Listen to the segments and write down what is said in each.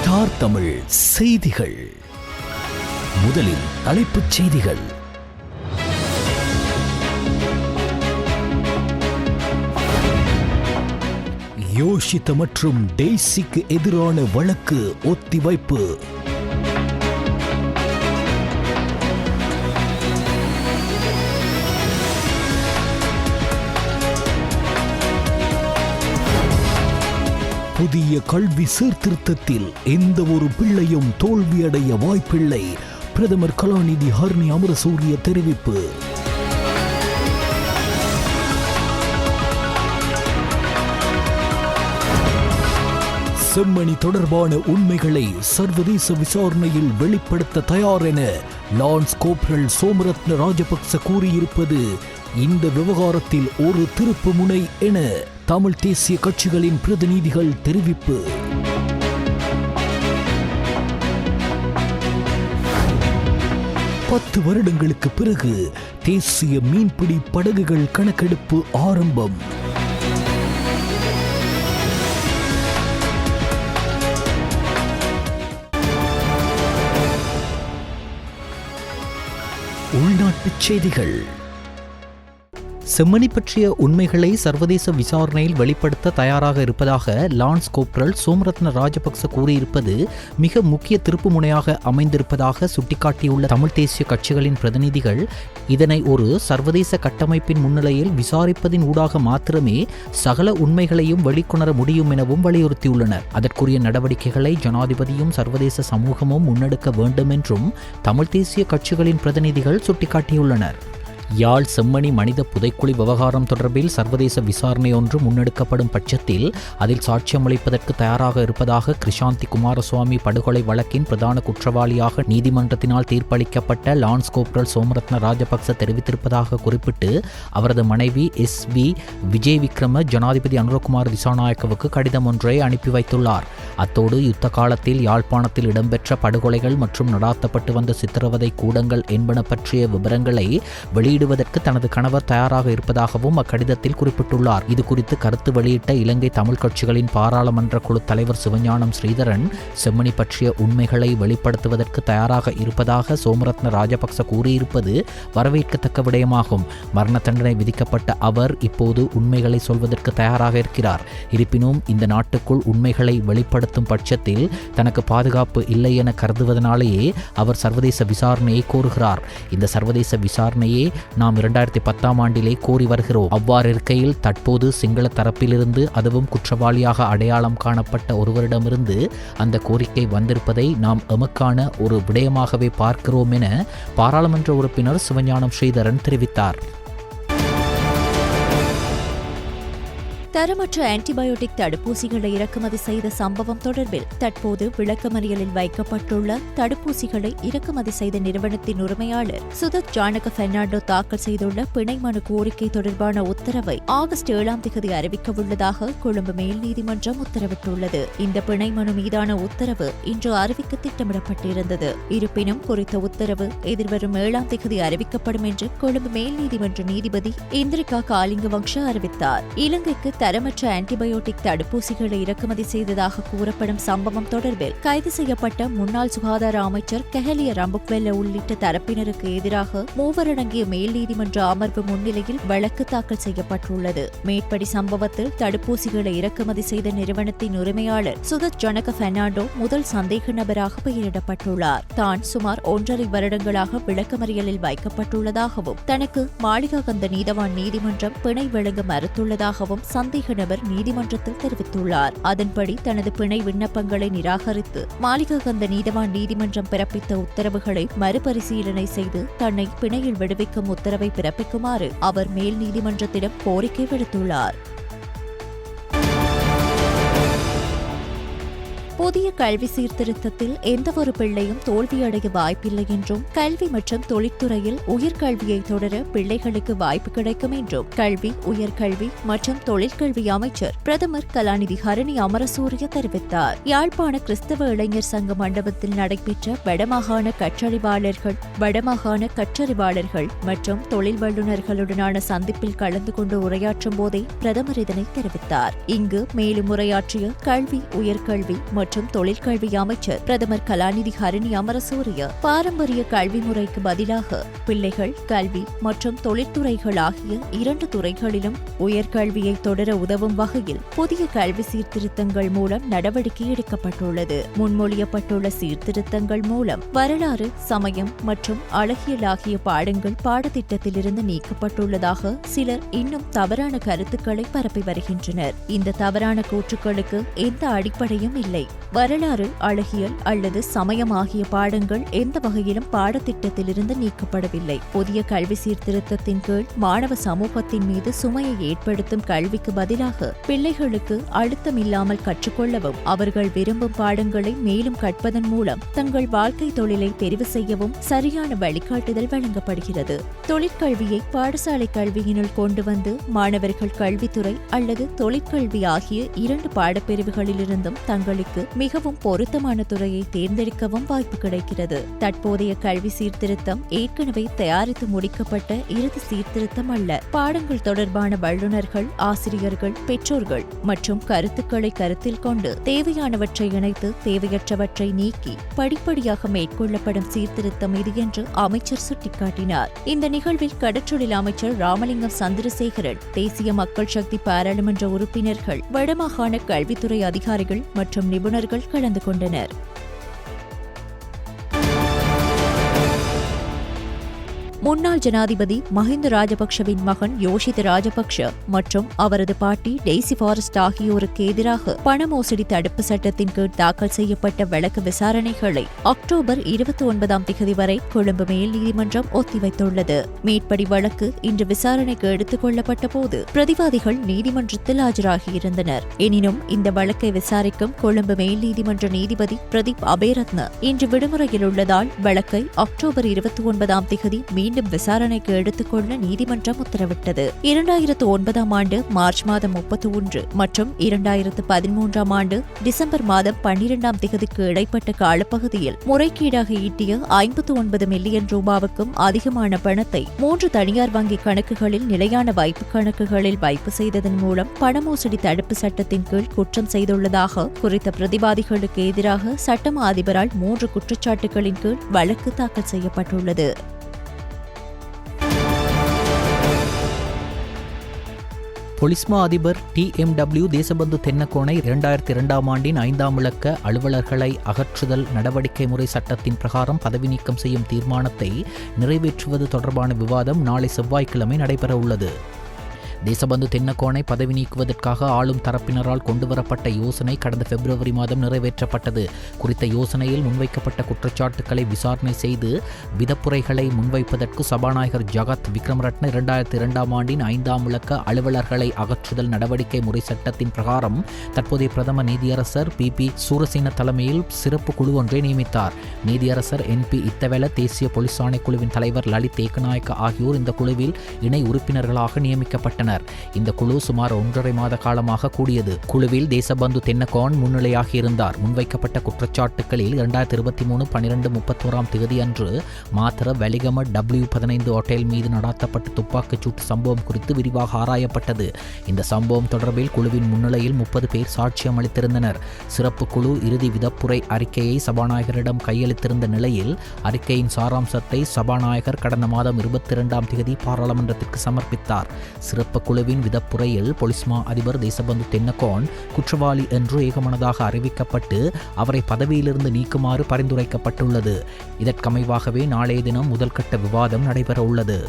Star Tamil செய்திகள். முதலில் தலைப்புச் செய்திகள். யோஷித்த மற்றும் டெய்ஸிக்கு எதிரான வழக்கு ஒத்திவைப்பு. புதிய கல்வி சீர்திருத்தத்தில் எந்த ஒரு பிள்ளையும் தோல்வியடைய வாய்ப்பில்லை. பிரதமர் கலாநிதி ஹர்னி அமரசூரிய தெரிவிப்பு. செம்மணி தொடர்பான உண்மைகளை சர்வதேச விசாரணையில் வெளிப்படுத்த தயார் என லான்ஸ் கோப்ரல் சோமரத்ன ராஜபக்ச கூறியிருப்பது இந்த விவகாரத்தில் ஒரு திருப்பு முனை என தமிழ் தேசிய கட்சிகளின் பிரதிநிதிகள் தெரிவிப்பு. பத்து வருடங்களுக்கு பிறகு தேசிய மீன்பிடி படகுகள் கணக்கெடுப்பு ஆரம்பம். உள்நாட்டுச் செய்திகள். செம்மணி பற்றிய உண்மைகளை சர்வதேச விசாரணையில் வெளிப்படுத்த தயாராக இருப்பதாக லான்ஸ் கோப்ரல் சோமரத்ன ராஜபக்ச கூறியிருப்பது மிக முக்கிய திருப்பு முனையாக அமைந்திருப்பதாக சுட்டிக்காட்டியுள்ள தமிழ் தேசிய கட்சிகளின் பிரதிநிதிகள் இதனை ஒரு சர்வதேச கட்டமைப்பின் முன்னிலையில் விசாரிப்பதின் ஊடாக மாத்திரமே சகல உண்மைகளையும் வெளிக்கொணர முடியும் எனவும் வலியுறுத்தியுள்ளனர். அதற்குரிய நடவடிக்கைகளை ஜனாதிபதியும் சர்வதேச சமூகமும் முன்னெடுக்க வேண்டும் என்றும் தமிழ் தேசிய கட்சிகளின் பிரதிநிதிகள் சுட்டிக்காட்டியுள்ளனர். யாழ் செம்மணி மனித புதைக்குழி விவகாரம் தொடர்பில் சர்வதேச விசாரணை ஒன்று முன்னெடுக்கப்படும் பட்சத்தில் அதில் சாட்சியமளிப்பதற்கு தயாராக இருப்பதாக கிருஷாந்தி குமாரசுவாமி படுகொலை வழக்கின் பிரதான குற்றவாளியாக நீதிமன்றத்தினால் தீர்ப்பளிக்கப்பட்ட லான்ஸ் கோப்ரல் சோமரத்ன ராஜபக்ச தெரிவித்திருப்பதாக குறிப்பிட்டு அவரது மனைவி SV விஜய் விக்ரம ஜனாதிபதி அனுரகுமார் திசாநாயக்கவுக்கு கடிதம் ஒன்றை அனுப்பி வைத்துள்ளார். அத்தோடு யுத்த காலத்தில் யாழ்ப்பாணத்தில் இடம்பெற்ற படுகொலைகள் மற்றும் நடாத்தப்பட்டு வந்த சித்திரவதை கூடங்கள் என்பன பற்றிய விவரங்களை வெளியிடுவதற்கு தனது கணவர் தயாராக இருப்பதாகவும் அக்கடிதத்தில் குறிப்பிட்டுள்ளார். இது குறித்து கருத்து வெளியிட்ட இலங்கை தமிழ் கட்சிகளின் பாராளுமன்ற குழு தலைவர் சிவஞானம் ஸ்ரீதரன் செம்மணி பற்றிய உண்மைகளை வெளிப்படுத்துவதற்கு தயாராக இருப்பதாக சோமரத்ன ராஜபக்ச கூறியிருப்பது வரவேற்கத்தக்க விடயமாகும். மரண தண்டனை விதிக்கப்பட்ட அவர் இப்போது உண்மைகளை சொல்வதற்கு தயாராக இருக்கிறார். இருப்பினும் இந்த நாட்டுக்குள் உண்மைகளை வெளிப்படுத்தும் பட்சத்தில் தனக்கு பாதுகாப்பு இல்லை என கருதுவதனாலேயே அவர் சர்வதேச விசாரணையை கோருகிறார். இந்த சர்வதேச விசாரணையே நாம் 2010 ஆண்டிலே கோரி வருகிறோம். அவ்வாறு இருக்கையில் தற்போது சிங்கள தரப்பிலிருந்து அதுவும் குற்றவாளியாக அடையாளம் காணப்பட்ட ஒருவரிடமிருந்து அந்த கோரிக்கை வந்திருப்பதை நாம் எமக்கான ஒரு விடயமாகவே பார்க்கிறோம் என பாராளுமன்ற உறுப்பினர் சிவஞானம் ஸ்ரீதரன் தெரிவித்தார். தரமற்ற ஆன்டிபயோட்டிக் தடுப்பூசிகளை இறக்குமதி செய்த சம்பவம் தொடர்பில் தற்போது விளக்கமறியலில் வைக்கப்பட்டுள்ள தடுப்பூசிகளை இறக்குமதி செய்த நிறுவனத்தின் உரிமையாளர் சுதத் ஜானக பெர்னாண்டோ தாக்கல் செய்துள்ள பிணை மனு கோரிக்கை தொடர்பான உத்தரவை ஆகஸ்ட் 7 அறிவிக்கவுள்ளதாக கொழும்பு மேல் நீதிமன்றம் உத்தரவிட்டுள்ளது. இந்த பிணை மனு மீதான உத்தரவு இன்று அறிவிக்க திட்டமிடப்பட்டிருந்தது. இருப்பினும் குறித்த உத்தரவு எதிர்வரும் 7 அறிவிக்கப்படும் என்று கொழும்பு மேல் நீதிமன்ற நீதிபதி இந்திரிகா காலிங்கவங்ஷ அறிவித்தார். இலங்கைக்கு தரமற்ற ஆன்டிபயோட்டிக் தடுப்பூசிகளை இறக்குமதி செய்ததாக கூறப்படும் சம்பவம் தொடர்பில் கைது செய்யப்பட்ட முன்னாள் சுகாதார அமைச்சர் கெஹலிய ரம்புக்வெல்ல உள்ளிட்ட தரப்பினருக்கு எதிராக 3 அடங்கிய மேல் நீதிமன்ற அமர்வு முன்னிலையில் வழக்கு தாக்கல் செய்யப்பட்டுள்ளது. மேற்படி சம்பவத்தில் தடுப்பூசிகளை இறக்குமதி செய்த நிறுவனத்தின் உரிமையாளர் சுதத் ஜனக பெர்னாண்டோ முதல் சந்தேக நபராக பெயரிடப்பட்டுள்ளார். தான் சுமார் 1.5 வருடங்களாக விளக்கமறியலில் வைக்கப்பட்டுள்ளதாகவும் தனக்கு மாளிகாகந்த நீதவான் நீதிமன்றம் பிணை வழங்க மறுத்துள்ளதாகவும் சந்தேக நபர் நீதிமன்றத்தில் தெரிவித்துள்ளார். அதன்படி தனது பிணை விண்ணப்பங்களை நிராகரித்து மாளிகாகந்த நீதவான் நீதிமன்றம் பிறப்பித்த உத்தரவுகளை மறுபரிசீலனை செய்து தன்னை பிணையில் விடுவிக்கும் உத்தரவை பிறப்பிக்குமாறு அவர் மேல் நீதிமன்றத்திடம் கோரிக்கை விடுத்துள்ளார். புதிய கல்வி சீர்திருத்தத்தில் எந்தவொரு பிள்ளையும் தோல்வியடைய வாய்ப்பில்லை என்றும் கல்வி மற்றும் தொழிற்துறையில் உயர்கல்வியை தொடர பிள்ளைகளுக்கு வாய்ப்பு கிடைக்கும் என்றும் கல்வி, உயர்கல்வி மற்றும் தொழிற்கல்வி அமைச்சர் பிரதமர் கலாநிதி ஹரணி அமரசூரிய தெரிவித்தார். யாழ்ப்பாண கிறிஸ்தவ இளைஞர் சங்க மண்டபத்தில் நடைபெற்ற வடமாகாண கற்றறிவாளர்கள் மற்றும் தொழில் வல்லுநர்களுடனான சந்திப்பில் கலந்து கொண்டு உரையாற்றும் போதே பிரதமர் இதனை தெரிவித்தார். இங்கு மேலும் உரையாற்றிய கல்வி, உயர்கல்வி மற்றும் மற்றும் தொழிற்கல்வி அமைச்சர் பிரதமர் கலாநிதி ஹரணி அமரசூரிய பாரம்பரிய கல்வி முறைக்கு பதிலாக பிள்ளைகள் கல்வி மற்றும் தொழிற்துறைகள் ஆகிய 2 துறைகளிலும் உயர்கல்வியை தொடர உதவும் வகையில் புதிய கல்வி சீர்திருத்தங்கள் மூலம் நடவடிக்கை எடுக்கப்பட்டுள்ளது. முன்மொழியப்பட்டுள்ள சீர்திருத்தங்கள் மூலம் வரலாறு, சமயம் மற்றும் அழகியல் ஆகிய பாடங்கள் பாடத்திட்டத்திலிருந்து நீக்கப்பட்டுள்ளதாக சிலர் இன்னும் தவறான கருத்துக்களை பரப்பி வருகின்றனர். இந்த தவறான கூற்றுக்களுக்கு எந்த அடிப்படையும் இல்லை. வரலாறு, அழகியல் அல்லது சமயம் ஆகிய பாடங்கள் எந்த வகையிலும் பாடத்திட்டத்திலிருந்து நீக்கப்படவில்லை. புதிய கல்வி சீர்திருத்தத்தின் கீழ் மாணவ சமூகத்தின் மீது சுமையை ஏற்படுத்தும் கல்விக்கு பதிலாக பிள்ளைகளுக்கு அழுத்தம் இல்லாமல் கற்றுக்கொள்ளவும் அவர்கள் விரும்பும் பாடங்களை மேலும் கற்பதன் மூலம் தங்கள் வாழ்க்கை தொழிலை தெரிவு செய்யவும் சரியான வழிகாட்டுதல் வழங்கப்படுகிறது. தொழிற்கல்வியை பாடசாலை கல்வியினுள் கொண்டு வந்து மாணவர்கள் கல்வித்துறை அல்லது தொழிற்கல்வி ஆகிய 2 பாடப்பிரிவுகளிலிருந்தும் தங்களுக்கு மிகவும் பொருத்தமான துறையை தேர்ந்தெடுக்கவும் வாய்ப்பு கிடைக்கிறது. தற்போதைய கல்வி சீர்திருத்தம் ஏற்கனவே தயாரித்து முடிக்கப்பட்ட இறுதி சீர்திருத்தம் அல்ல. பாடங்கள் தொடர்பான வல்லுநர்கள், ஆசிரியர்கள், பெற்றோர்கள் மற்றும் கருத்துக்களை கருத்தில் கொண்டு தேவையானவற்றை இணைத்து தேவையற்றவற்றை நீக்கி படிப்படியாக மேற்கொள்ளப்படும் சீர்திருத்தம் இது என்று அமைச்சர் சுட்டிக்காட்டினார். இந்த நிகழ்வில் கடற்றொழில் அமைச்சர் ராமலிங்கம் சந்திரசேகரன், தேசிய மக்கள் சக்தி பாராளுமன்ற உறுப்பினர்கள், வடமாகாண கல்வித்துறை அதிகாரிகள் மற்றும் நிபுணர்கள் கலந்து கொண்டனர். முன்னாள் ஜனாதிபதி மஹிந்த ராஜபக்ஷவின் மகன் யோஷித ராஜபக்ஷ மற்றும் அவரது பாட்டி டெய்சி ஃபாரஸ்ட் ஆகியோருக்கு எதிராக பண மோசடி தடுப்பு சட்டத்தின் கீழ் தாக்கல் செய்யப்பட்ட வழக்கு விசாரணைகளை அக்டோபர் 29 வரை கொழும்பு மேல் நீதிமன்றம் ஒத்திவைத்துள்ளது. மேற்படி வழக்கு இன்று விசாரணைக்கு எடுத்துக் கொள்ளப்பட்ட போது பிரதிவாதிகள் நீதிமன்றத்தில் ஆஜராகியிருந்தனர். எனினும் இந்த வழக்கை விசாரிக்கும் கொழும்பு மேல் நீதிமன்ற நீதிபதி பிரதீப் அபேரத்ன இன்று விடுமுறையில் உள்ளதால் வழக்கை அக்டோபர் 29 மீண்டும் விசாரணைக்கு எடுத்துக்கொள்ள நீதிமன்றம் உத்தரவிட்டது. 2009 ஆண்டு மார்ச் மாதம் 31 மற்றும் 2013 ஆண்டு டிசம்பர் மாதம் 12 இடைப்பட்ட காலப்பகுதியில் முறைகேடாக ஈட்டிய 59 மில்லியன் ரூபாவுக்கும் அதிகமான பணத்தை 3 தனியார் வங்கி கணக்குகளில் நிலையான வைப்பு கணக்குகளில் வைப்பு செய்ததன் மூலம் பண மோசடி தடுப்பு சட்டத்தின் கீழ் குற்றம் செய்துள்ளதாக குறித்த பிரதிவாதிகளுக்கு எதிராக சட்டமா அதிபரால் 3 குற்றச்சாட்டுகளின் கீழ் வழக்கு தாக்கல் செய்யப்பட்டுள்ளது. பொலிஸ்மா அதிபர் TMW தேசபந்து தென்னக்கோனை 2002 ஆண்டின் 5ஆம் இலக்க அலுவலர்களை அகற்றுதல் நடவடிக்கை முறை சட்டத்தின் பிரகாரம் பதவி நீக்கம் செய்யும் தீர்மானத்தை நிறைவேற்றுவது தொடர்பான விவாதம் நாளை செவ்வாய்க்கிழமை நடைபெறவுள்ளது. தேசபந்து தென்னக்கோனை பதவி நீக்குவதற்காக ஆளும் தரப்பினரால் கொண்டுவரப்பட்ட யோசனை கடந்த பிப்ரவரி மாதம் நிறைவேற்றப்பட்டது. குறித்த யோசனையில் முன்வைக்கப்பட்ட குற்றச்சாட்டுக்களை விசாரணை செய்து விதப்புரைகளை முன்வைப்பதற்கு சபாநாயகர் ஜகத் விக்ரமரட்ன 2002 ஆண்டின் 5ஆம் இலக்க அலுவலர்களை அகற்றுதல் நடவடிக்கை முறை சட்டத்தின் பிரகாரம் தற்போதைய பிரதம நீதியரசர் PP சூரசேன தலைமையில் சிறப்பு குழு ஒன்றை நியமித்தார். நீதியரசர் NP இத்தவேல, தேசிய போலீஸ் ஆணைக்குழுவின் தலைவர் லலித் ஏகநாயக்க ஆகியோர் இந்த குழுவில் இணை உறுப்பினர்களாக நியமிக்கப்பட்டனர். இந்த குழு சுமார் 1.5 மாத காலமாக கூடியது. குழுவில் தேசபந்து தென்னக்கோன் முன்னிலையாகியிருந்தார். முன்வைக்கப்பட்ட குற்றச்சாட்டுகளில் 2023 அன்று மாத்திர வெலிகம W15 ஹோட்டல் மீது நடாத்தப்பட்ட துப்பாக்கிச் சூட்டு சம்பவம் குறித்து விரிவாக ஆராயப்பட்டது. இந்த சம்பவம் தொடர்பில் குழுவின் முன்னிலையில் 30 பேர் சாட்சியம் அளித்திருந்தனர். சிறப்பு குழு இறுதி விதப்புரை அறிக்கையை சபாநாயகரிடம் கையளித்திருந்த நிலையில் அறிக்கையின் சாராம்சத்தை சபாநாயகர் கடந்த மாதம் 22 பாராளுமன்றத்திற்கு சமர்ப்பித்தார். சிறப்பு குழுவின் விதப்புரையில் பொலிஸ்மா அதிபர் தேசபந்து தென்னக்கோன் குற்றவாளி என்று ஏகமனதாக அறிவிக்கப்பட்டு அவரை பதவியிலிருந்து நீக்குமாறு பரிந்துரைக்கப்பட்டுள்ளது. இதற்கமைவாகவே நாளைய தினம் முதல்கட்ட விவாதம் நடைபெற உள்ளது.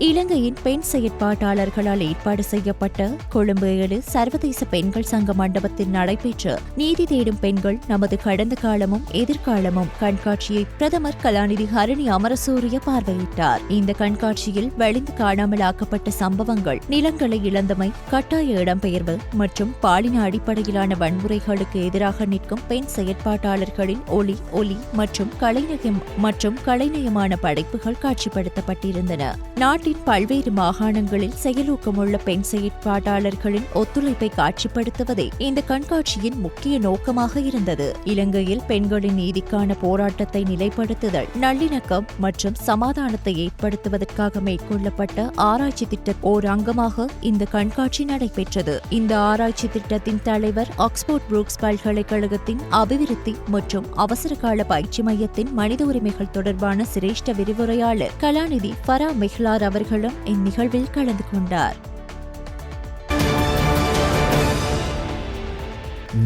இலங்கையின் பெண் செயற்பாட்டாளர்களால் ஏற்பாடு செய்யப்பட்ட கொழும்பு 7 சர்வதேச பெண்கள் சங்க மண்டபத்தில் நடைபெற்ற நீதி தேடும் பெண்கள் நமது கடந்த காலமும் எதிர்காலமும் கண்காட்சியை பிரதமர் கலாநிதி ஹரணி அமரசூரிய பார்வையிட்டார். இந்த கண்காட்சியில் வலிந்து காணாமல் ஆக்கப்பட்ட சம்பவங்கள், நிலங்களை இழந்தமை, கட்டாய இடம்பெயர்வு மற்றும் பாலின அடிப்படையிலான வன்முறைகளுக்கு எதிராக நிற்கும் பெண் செயற்பாட்டாளர்களின் ஒலி மற்றும் கலைநயமான படைப்புகள் காட்சிப்படுத்தப்பட்டிருந்தன. நாட்டின் நாட்டின் பல்வேறு மாகாணங்களில் செயலூக்கமுள்ள பெண் செயற்பாட்டாளர்களின் ஒத்துழைப்பை காட்சிப்படுத்துவதே இந்த கண்காட்சியின் முக்கிய நோக்கமாக இருந்தது. இலங்கையில் பெண்களின் நீதிக்கான போராட்டத்தை நிலைப்படுத்துதல், நல்லிணக்கம் மற்றும் சமாதானத்தை ஏற்படுத்துவதற்காக மேற்கொள்ளப்பட்ட ஆராய்ச்சி திட்ட ஓர் அங்கமாக இந்த கண்காட்சி நடைபெற்றது. இந்த ஆராய்ச்சி திட்டத்தின் தலைவர் ஆக்ஸ்போர்ட் புரூக்ஸ் பல்கலைக்கழகத்தின் அபிவிருத்தி மற்றும் அவசரகால பயிற்சி மையத்தின் மனித உரிமைகள் தொடர்பான சிரேஷ்ட விரிவுரையாளர் கலாநிதி ஃபரா மெஹ்லார் அவர்களும் இந்நிகழ்வில் கலந்து கொண்டார்.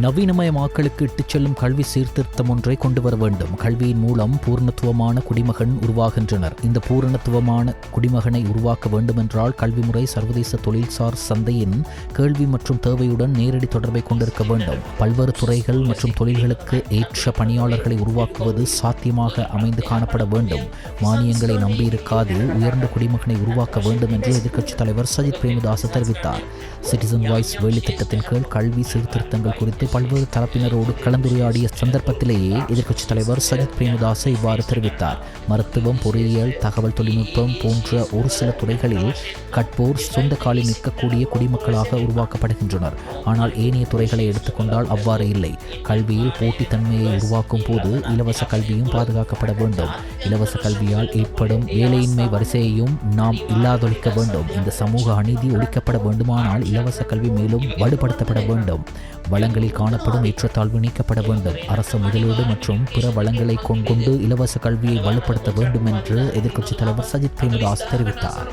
நவீனமயமாக்கலுக்கு இட்டுச் செல்லும் கல்வி சீர்திருத்தம் ஒன்றை கொண்டு வர வேண்டும். கல்வியின் மூலம் பூர்ணத்துவமான குடிமகன் உருவாகின்றனர். இந்த பூரணத்துவமான குடிமகனை உருவாக்க வேண்டுமென்றால் கல்வி முறை சர்வதேச தொழில்சார் சந்தையின் கேள்வி மற்றும் தேவையுடன் நேரடி தொடர்பை கொண்டிருக்க வேண்டும். பல்வேறு துறைகள் மற்றும் தொழில்களுக்கு ஏற்ற பணியாளர்களை உருவாக்குவது சாத்தியமாக அமைந்து காணப்பட வேண்டும். மானியங்களை நம்பியிருக்காது உயர்ந்த குடிமகனை உருவாக்க வேண்டும் என்று எதிர்க்கட்சித் தலைவர் சஜித் பிரேமதாச தெரிவித்தார். சிட்டிசன் வாய்ஸ் வேலை திட்டத்தின் கீழ் கல்வி சீர்திருத்தங்கள் குறித்து பல்வேறு தரப்பினரோடு கலந்துரையாடிய சந்தர்ப்பத்திலேயே எதிர்க்கட்சித் தலைவர் சஜித் பிரேமதாச இவ்வாறு தெரிவித்தார். மருத்துவம், பொறியியல், தகவல் தொழில்நுட்பம் போன்ற ஒரு சில துறைகளில் கற்போர் சொந்த காலில் நிற்கக்கூடிய குடிமக்களாக உருவாக்கப்படுகின்றனர். ஆனால் ஏனைய துறைகளை எடுத்துக்கொண்டால் அவ்வாறு இல்லை. கல்வியில் போட்டித்தன்மையை உருவாக்கும் போது இலவச கல்வியும் பாதுகாக்கப்பட வேண்டும். இலவச கல்வியால் ஏற்படும் வேலையின்மை வரிசையையும் நாம் இல்லாதொழிக்க வேண்டும். இந்த சமூக அநீதி ஒழிக்கப்பட வேண்டுமானால் இலவச கல்வி மேலும் வலுப்படுத்தப்பட வேண்டும். வளங்களில் காணப்படும் ஏற்றத்தாழ்வு நீக்கப்பட வேண்டும். அரசு முதலீடு மற்றும் பிற வளங்களை கொண்டு இலவச கல்வியை வலுப்படுத்த வேண்டும் என்று எதிர்க்கட்சித் தலைவர் சஜித் பிரேமதாஸ் தெரிவித்தார்.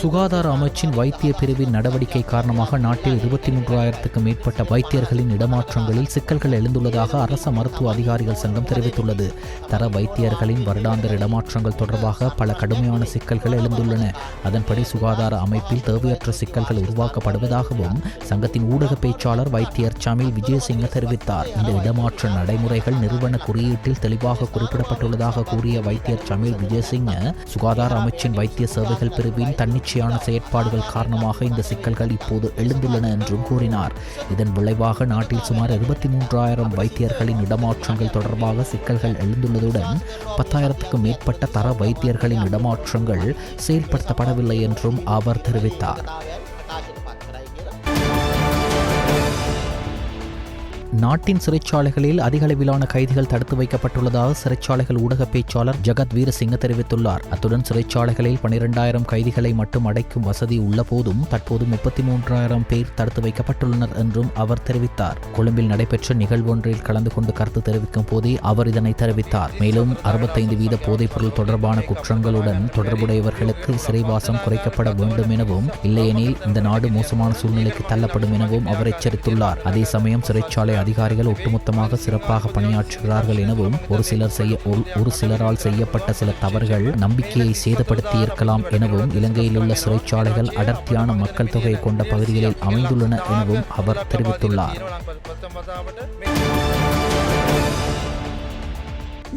சுகாதார அமைச்சின் வைத்திய பிரிவின் நடவடிக்கை காரணமாக நாட்டில் 23,000க்கும் மேற்பட்ட வைத்தியர்களின் இடமாற்றங்களில் சிக்கல்கள் எழுந்துள்ளதாக அரச மருத்துவ அதிகாரிகள் சங்கம் தெரிவித்துள்ளது. தர வைத்தியர்களின் வருடாந்திர இடமாற்றங்கள் தொடர்பாக பல கடுமையான சிக்கல்கள் எழுந்துள்ளன. அதன்படி சுகாதார அமைப்பில் தேவையற்ற சிக்கல்கள் உருவாக்கப்படுவதாகவும் சங்கத்தின் ஊடக பேச்சாளர் வைத்தியர் சமில் விஜயசிங்க தெரிவித்தார். இந்த இடமாற்ற நடைமுறைகள் நிறுவன குறியீட்டில் தெளிவாக குறிப்பிடப்பட்டுள்ளதாக கூறிய வைத்தியர் சமில் விஜயசிங்க, சுகாதார அமைச்சின் வைத்திய சேவைகள் பிரிவின் தன்னிச்சையான செயற்பாடுகள் காரணமாக இந்த சிக்கல்கள் இப்போது எழுந்துள்ளன என்றும் கூறினார். இதன் விளைவாக நாட்டில் சுமார் 23,000 வைத்தியர்களின் இடமாற்றங்கள் தொடர்பாக சிக்கல்கள் எழுந்துள்ளதுடன் 10,000க்கும் மேற்பட்ட தர வைத்தியர்களின் இடமாற்றங்கள் செயல்படுத்தப்படவில்லை என்றும் அவர் தெரிவித்தார். நாட்டின் சிறைச்சாலைகளில் அதிக அளவிலான கைதிகள் தடுத்து வைக்கப்பட்டுள்ளதாக சிறைச்சாலைகள் ஊடக பேச்சாளர் ஜகத் வீரசிங்க தெரிவித்துள்ளார். அத்துடன் சிறைச்சாலைகளில் 12,000 கைதிகளை மட்டும் அடைக்கும் வசதி உள்ள போதும் தற்போது 33,000 பேர் தடுத்து வைக்கப்பட்டுள்ளனர் என்றும் அவர் தெரிவித்தார். கொழும்பில் நடைபெற்ற நிகழ்வொன்றில் கலந்து கொண்டு கருத்து தெரிவிக்கும் போதே அவர் இதனை தெரிவித்தார். மேலும் 65% போதைப்பொருள் தொடர்பான குற்றங்களுடன் தொடர்புடையவர்களுக்கு சிறைவாசம் குறைக்கப்பட வேண்டும் எனவும், இல்லையெனில் இந்த நாடு மோசமான சூழ்நிலைக்கு தள்ளப்படும் எனவும் அவர் எச்சரித்துள்ளார். அதே சமயம் சிறைச்சாலை அதிகாரிகள் ஒட்டுமொத்தமாக சிறப்பாக பணியாற்றுகிறார்கள் எனவும், ஒரு சிலரால் செய்யப்பட்ட சில தவறுகள் நம்பிக்கையை சேதப்படுத்தி இருக்கலாம் எனவும், இலங்கையில் உள்ள சிறைச்சாலைகள் அடர்த்தியான மக்கள் தொகையை கொண்ட பகுதிகளில் அமைந்துள்ளன எனவும் அவர் தெரிவித்துள்ளார்.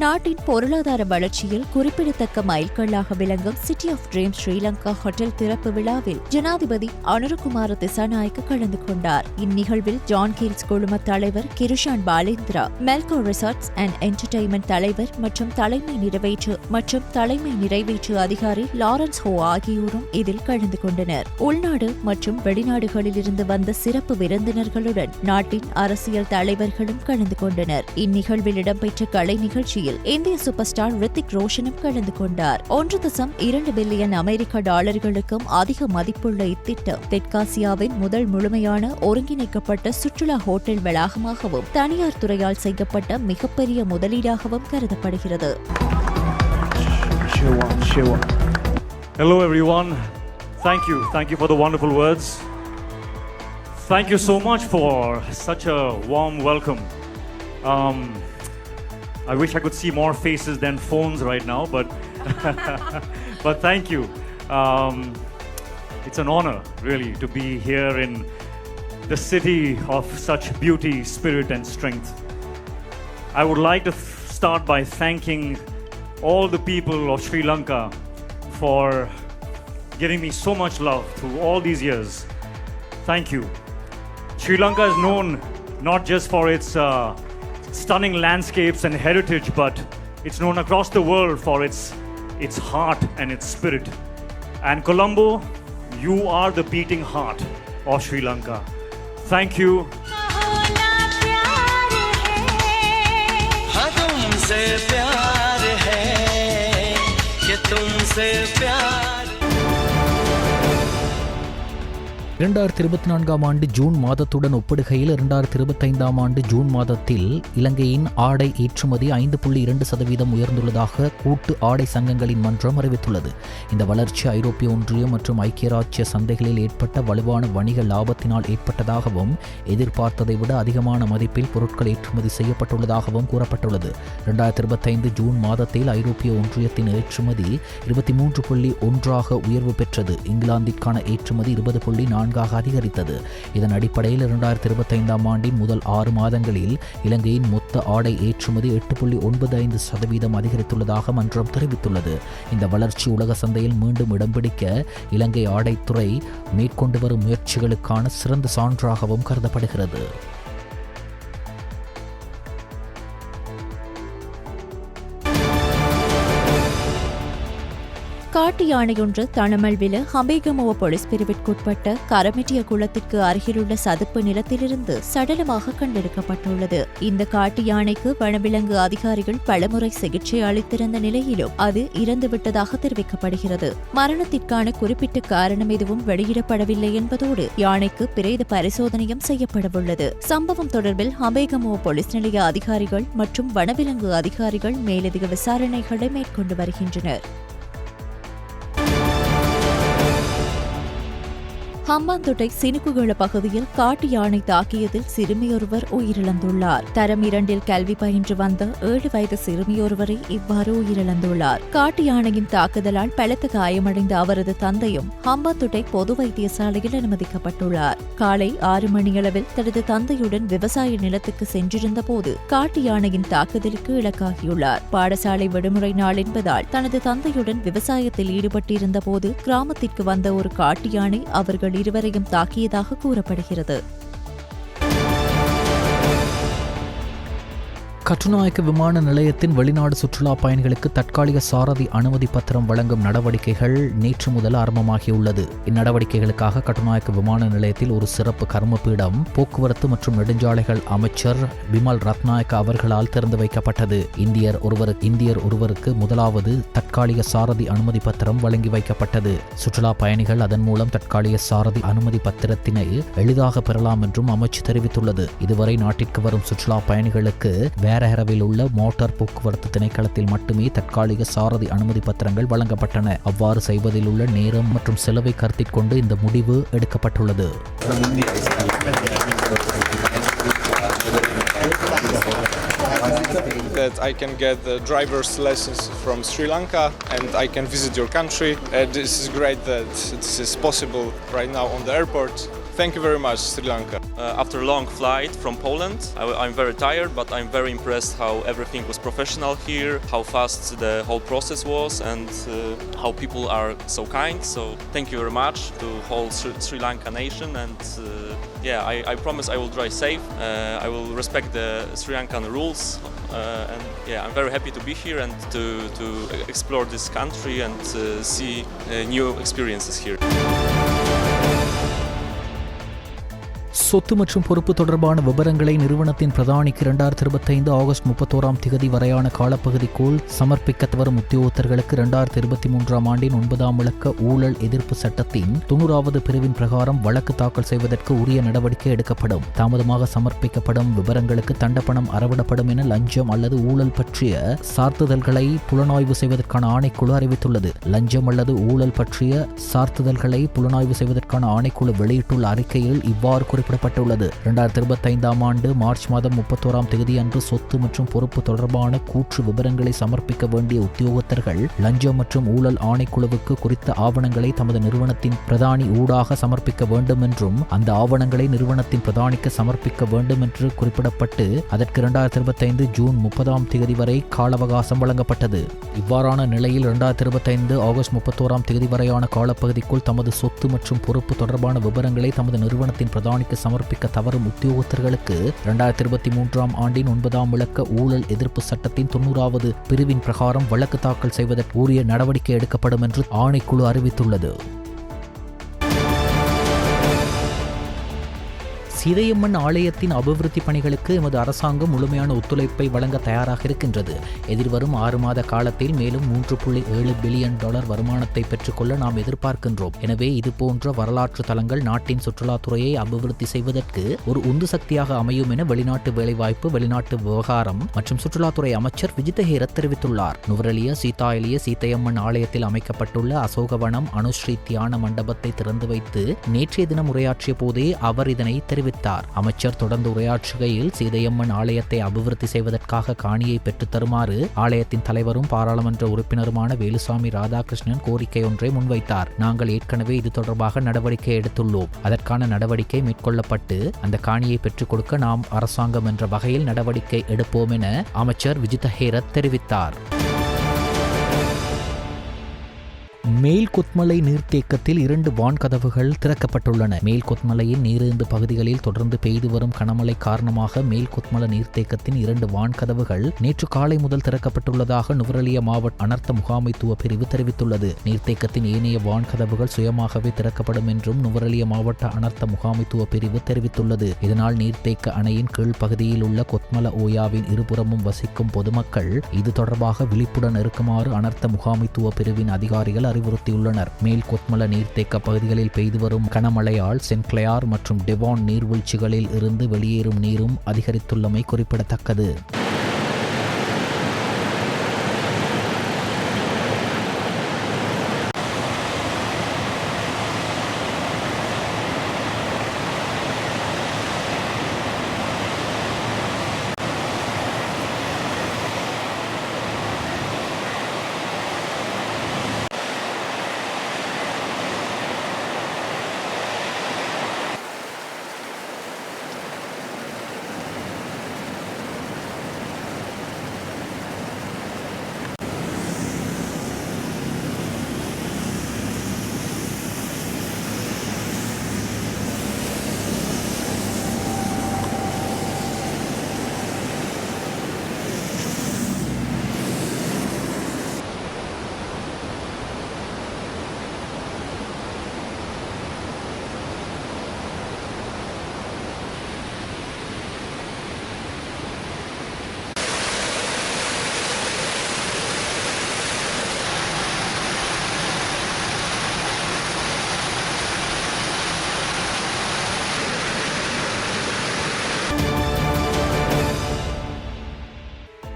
நாட்டின் பொருளாதார வளர்ச்சியில் குறிப்பிடத்தக்க மைல்கல்லாக விளங்கும் city of dream Sri Lanka hotel திறப்பு விழாவில் ஜனாதிபதி அனுரகுமார திசாநாயக்க கலந்து கொண்டார். இந்நிகழ்வில் ஜான் கீல்ஸ் குழும தலைவர் Krishan Balendra, மெல்கோ resorts and entertainment தலைவர் மற்றும் தலைமை நிறைவேற்று அதிகாரி லாரன்ஸ் ஹோ ஆகியோரும் இதில் கலந்து கொண்டனர். உள்நாடு மற்றும் வெளிநாடுகளிலிருந்து வந்த சிறப்பு விருந்தினர்களுடன் நாட்டின் அரசியல் தலைவர்களும் கலந்து கொண்டனர். இந்நிகழ்வில் இடம்பெற்ற கலை நிகழ்ச்சியில் இந்திய சூப்பர் ஸ்டார் ரித்திக் ரோஷனும் கலந்து கொண்டார். 1.2 பில்லியன் அமெரிக்க டாலர்களுக்கும் அதிக மதிப்புள்ள இத்திட்டம் தெற்காசியாவின் முதல் முழுமையான ஒருங்கிணைக்கப்பட்ட சுற்றுலா ஹோட்டல் வளாகமாகவும் தனியார் துறையால் செய்யப்பட்ட மிகப்பெரிய முதலீடாகவும் கருதப்படுகிறது. Hello everyone. Thank you for the wonderful words. Thank you so much for such a warm welcome. I wish I could see more faces than phones right now, but thank you. It's an honor, really, to be here in the city of such beauty, spirit, and strength. I would like to start by thanking all the people of Sri Lanka for giving me so much love through all these years. Thank you. Sri Lanka is known not just for its stunning landscapes and heritage, but it's known across the world for its heart and its spirit. And Colombo, you are the beating heart of Sri Lanka. Thank you. तुमसे प्यार है कि तुमसे प्यार 2024 ஆண்டு June மாதத்துடன் ஒப்பிடுகையில் 2025 ஆண்டு June மாதத்தில் இலங்கையின் ஆடை ஏற்றுமதி 5.2% உயர்ந்துள்ளதாக கூட்டு ஆடை சங்கங்களின் மன்றம் அறிவித்துள்ளது. இந்த வளர்ச்சி ஐரோப்பிய ஒன்றியம் மற்றும் ஐக்கிய ராஜ்ய சந்தைகளில் ஏற்பட்ட வலுவான வணிக லாபத்தினால் ஏற்பட்டதாகவும் எதிர்பார்த்ததை விட அதிகமான மதிப்பில் பொருட்கள் ஏற்றுமதி செய்யப்பட்டுள்ளதாகவும் கூறப்பட்டுள்ளது. 2025 ஜூன் மாதத்தில் ஐரோப்பிய ஒன்றியத்தின் ஏற்றுமதி 23.1 உயர்வு பெற்றது. இங்கிலாந்திற்கான ஏற்றுமதி 20.4 அதிகரித்தது. இதன் அடிப்படையில் 2025 ஆண்டின் முதல் 6 மாதங்களில் இலங்கையின் மொத்த ஆடை ஏற்றுமதி 8.95% அதிகரித்துள்ளதாக மன்றம் தெரிவித்துள்ளது. இந்த வளர்ச்சி உலக சந்தையில் மீண்டும் இடம் பிடிக்க இலங்கை ஆடைத்துறை மேற்கொண்டு வரும் முயற்சிகளுக்கான சிறந்த சான்றாகவும் கருதப்படுகிறது. காட்டு யானையொன்று தனமல்வில ஹம்பேகமுவ போலீஸ் பிரிவிற்குட்பட்ட கரமெட்டிய குளத்திற்கு அருகிலுள்ள சதுப்பு நிலத்திலிருந்து சடலமாக கண்டெடுக்கப்பட்டுள்ளது. இந்த காட்டு யானைக்கு வனவிலங்கு அதிகாரிகள் பலமுறை சிகிச்சை அளித்திருந்த நிலையிலும் அது இறந்துவிட்டதாக தெரிவிக்கப்படுகிறது. மரணத்திற்கான குறிப்பிட்ட காரணம் எதுவும் வெளியிடப்படவில்லை என்பதோடு யானைக்கு பிரேத பரிசோதனையும் செய்யப்படவுள்ளது. சம்பவம் தொடர்பில் ஹம்பேகமுவ போலீஸ் நிலைய அதிகாரிகள் மற்றும் வனவிலங்கு அதிகாரிகள் மேலதிக விசாரணைகளை மேற்கொண்டு வருகின்றனர். ஹம்பாந்தோட்டை சினுக்குகள பகுதியில் காட்டு யானை தாக்கியதில் சிறுமியொருவர் உயிரிழந்துள்ளார். தரம் 2 கல்வி பயின்று வந்த 7 வயது சிறுமியொருவரை இவ்வாறு உயிரிழந்துள்ளார். காட்டு யானையின் தாக்குதலால் பலத்த காயமடைந்த அவரது தந்தையும் ஹம்பாந்தோட்டை பொது வைத்தியசாலையில் அனுமதிக்கப்பட்டுள்ளார். காலை 6 மணியளவில் தனது தந்தையுடன் விவசாய நிலத்துக்கு சென்றிருந்த போது காட்டு யானையின் தாக்குதலுக்கு இலக்காகியுள்ளார். பாடசாலை விடுமுறை நாள் என்பதால் தனது தந்தையுடன் விவசாயத்தில் ஈடுபட்டிருந்த போது கிராமத்திற்கு வந்த ஒரு காட்டு யானை அவர்கள் இருவரையும் தாக்கியதாக கூறப்படுகிறது. கட்டுநாயக்க விமான நிலையத்தின் வெளிநாடு சுற்றுலா பயணிகளுக்கு தற்காலிக சாரதி அனுமதி பத்திரம் வழங்கும் நடவடிக்கைகள் நேற்று முதல் ஆரம்பமாகியுள்ளது. இந்நடவடிக்கைகளுக்காக கட்டுநாயக்க விமான நிலையத்தில் ஒரு சிறப்பு கர்மபீடம் போக்குவரத்து மற்றும் நெடுஞ்சாலைகள் அமைச்சர் பிமல் ரத்நாயக்க அவர்களால் திறந்து வைக்கப்பட்டது. இந்தியர் ஒருவருக்கு முதலாவது தற்காலிக சாரதி அனுமதி பத்திரம் வழங்கி வைக்கப்பட்டது. சுற்றுலா பயணிகள் அதன் மூலம் தற்காலிக சாரதி அனுமதி பத்திரத்தினை எளிதாக பெறலாம் என்றும் அமைச்சு தெரிவித்துள்ளது. இதுவரை நாட்டிற்கு வரும் சுற்றுலா பயணிகளுக்கு வேரஹரவில் உள்ள மோட்டார் போக்குவரத்து திணைக்களத்தில் மட்டுமே தற்காலிக சாரதி அனுமதி பத்திரங்கள் வழங்கப்பட்டன. அவ்வாறு செய்வதில் உள்ள நேரம் மற்றும் செலவை கருத்தில் கொண்டு இந்த முடிவு எடுக்கப்பட்டுள்ளது. That I can get the driver's license from Sri Lanka and I can visit your country. This is great that this is possible right now on the airport. Thank you very much, Sri Lanka. After a long flight from Poland, I'm very tired, but I'm very impressed how everything was professional here, how fast the whole process was, and how people are so kind. So thank you very much to whole Sri Lanka nation, and I promise I will drive safe. I will respect the Sri Lankan rules, and I'm very happy to be here and to explore this country and see new experiences here. சொத்து மற்றும் பொறுப்பு தொடர்பான விவரங்களை நிறுவனத்தின் பிரதானிக்கு 2025 August 31 வரையான காலப்பகுதிக்குள் சமர்ப்பிக்க வரும் உத்தியோகத்தர்களுக்கு 2023 ஆண்டின் 9ஆம் இலக்க ஊழல் எதிர்ப்பு சட்டத்தின் 90வது பிரிவின் பிரகாரம் வழக்கு தாக்கல் செய்வதற்கு உரிய நடவடிக்கை எடுக்கப்படும். தாமதமாக சமர்ப்பிக்கப்படும் விவரங்களுக்கு தண்டப்பணம் அறவிடப்படும் என லஞ்சம் அல்லது ஊழல் பற்றிய சார்த்துதல்களை புலனாய்வு செய்வதற்கான ஆணைக்குழு அறிவித்துள்ளது. லஞ்சம் அல்லது ஊழல் பற்றிய சார்த்துதல்களை புலனாய்வு செய்வதற்கான ஆணைக்குழு வெளியிட்டுள்ள அறிக்கையில் இவ்வாறு குறிப்பிடப்பட்டுள்ளது. 2025 ஆண்டு மார்ச் மாதம் 31 அன்று சொத்து மற்றும் பொறுப்பு தொடர்பான கூற்று விவரங்களை சமர்ப்பிக்க வேண்டிய உத்தியோகத்தர்கள் லஞ்சம் மற்றும் ஊழல் ஆணைக்குழுவுக்கு குறித்த ஆவணங்களை தமது நிறுவனத்தின் பிரதானி ஊடாக சமர்ப்பிக்க வேண்டும் என்றும் அந்த ஆவணங்களை நிறுவனத்தின் பிரதானிக்கு சமர்ப்பிக்க வேண்டும் என்று குறிப்பிடப்பட்டு அதற்கு 2025 ஜூன் 30 வரை கால அவகாசம் வழங்கப்பட்டது. இவ்வாறான நிலையில் 2025 ஆகஸ்ட் 31 வரையான காலப்பகுதிக்குள் தமது சொத்து மற்றும் பொறுப்பு தொடர்பான விவரங்களை தமது நிறுவனத்தின் பிரதானிக்கு சமர்ப்பிக்க தவறும் உத்தியோகத்தர்களுக்கு 2023 ஆண்டின் 9ஆம் விளக்க ஊழல் எதிர்ப்பு சட்டத்தின் 90வது பிரிவின் பிரகாரம் வழக்கு தாக்கல் செய்வதற்கு உரிய நடவடிக்கை எடுக்கப்படும் என்று ஆணைக்குழு அறிவித்துள்ளது. சீதையம்மன் ஆலயத்தின் அபிவிருத்தி பணிகளுக்கு எமது அரசாங்கம் முழுமையான ஒத்துழைப்பை வழங்க தயாராக இருக்கின்றது. எதிர்வரும் 6 மாத காலத்தில் மேலும் $3.7 பில்லியன் வருமானத்தை பெற்றுக்கொள்ள நாம் எதிர்பார்க்கின்றோம். எனவே இதுபோன்ற வரலாற்று தலங்கள் நாட்டின் சுற்றுலாத்துறையை அபிவிருத்தி செய்வதற்கு ஒரு உந்து சக்தியாக அமையும் என வெளிநாட்டு வேலைவாய்ப்பு, வெளிநாட்டு விவகாரம் மற்றும் சுற்றுலாத்துறை அமைச்சர் விஜித ஹேரத் தெரிவித்துள்ளார். நுவரெலியா சீதாயலிய சீதையம்மன் ஆலயத்தில் அமைக்கப்பட்டுள்ள அசோகவனம் அனுஸ்ரீ தியான மண்டபத்தை திறந்து வைத்து நேற்றைய தினம் உரையாற்றிய போதே அவர் இதனை தெரிவித்தார். அமைச்சர் தொடர்ந்து உரையாற்றுகையில் சீதையம்மன் ஆலயத்தை அபிவிருத்தி செய்வதற்காக காணியை பெற்றுத் தருமாறு ஆலயத்தின் தலைவரும் பாராளுமன்ற உறுப்பினருமான வேலுசாமி ராதாகிருஷ்ணன் கோரிக்கை ஒன்றை முன்வைத்தார். நாங்கள் ஏற்கனவே இது தொடர்பாக நடவடிக்கை எடுத்துள்ளோம். அதற்கான நடவடிக்கை மேற்கொள்ளப்பட்டு அந்த காணியை பெற்றுக் கொடுக்க நாம் அரசாங்கம் என்ற வகையில் நடவடிக்கை எடுப்போம் என அமைச்சர் விஜித ஹேரத் தெரிவித்தார். மேல் கொத்மலை நீர்த்தேக்கத்தில் 2 வான்கதவுகள் திறக்கப்பட்டுள்ளன. மேல் கொத்மலையின் நீரிருந்து பகுதிகளில் தொடர்ந்து பெய்து வரும் கனமழை காரணமாக மேல் கொத்மல நீர்த்தேக்கத்தின் 2 வான்கதவுகள் நேற்று காலை முதல் திறக்கப்பட்டுள்ளதாக நுவரெலியா மாவட்ட அனர்த்த முகாமைத்துவ பிரிவு தெரிவித்துள்ளது. நீர்த்தேக்கத்தின் ஏனைய வான்கதவுகள் சுயமாகவே திறக்கப்படும் என்றும் நுவரெலியா மாவட்ட அனர்த்த முகாமைத்துவ பிரிவு தெரிவித்துள்ளது. இதனால் நீர்த்தேக்க அணையின் கீழ் பகுதியில் உள்ள கொத்மல ஓயாவின் இருபுறமும் வசிக்கும் பொதுமக்கள் இது தொடர்பாக விழிப்புடன் இருக்குமாறு அனர்த்த முகாமைத்துவ பிரிவின் அதிகாரிகள் அறிவுறுத்தியுள்ளனர். மேல் கொத்மல நீர்த்தேக்க பகுதிகளில் பெய்து வரும் கனமழையால் சென்ட் கிளயார் மற்றும் டெவான் நீர்வீழ்ச்சிகளில் இருந்து வெளியேறும் நீரும் அதிகரித்துள்ளமை குறிப்பிடத்தக்கது.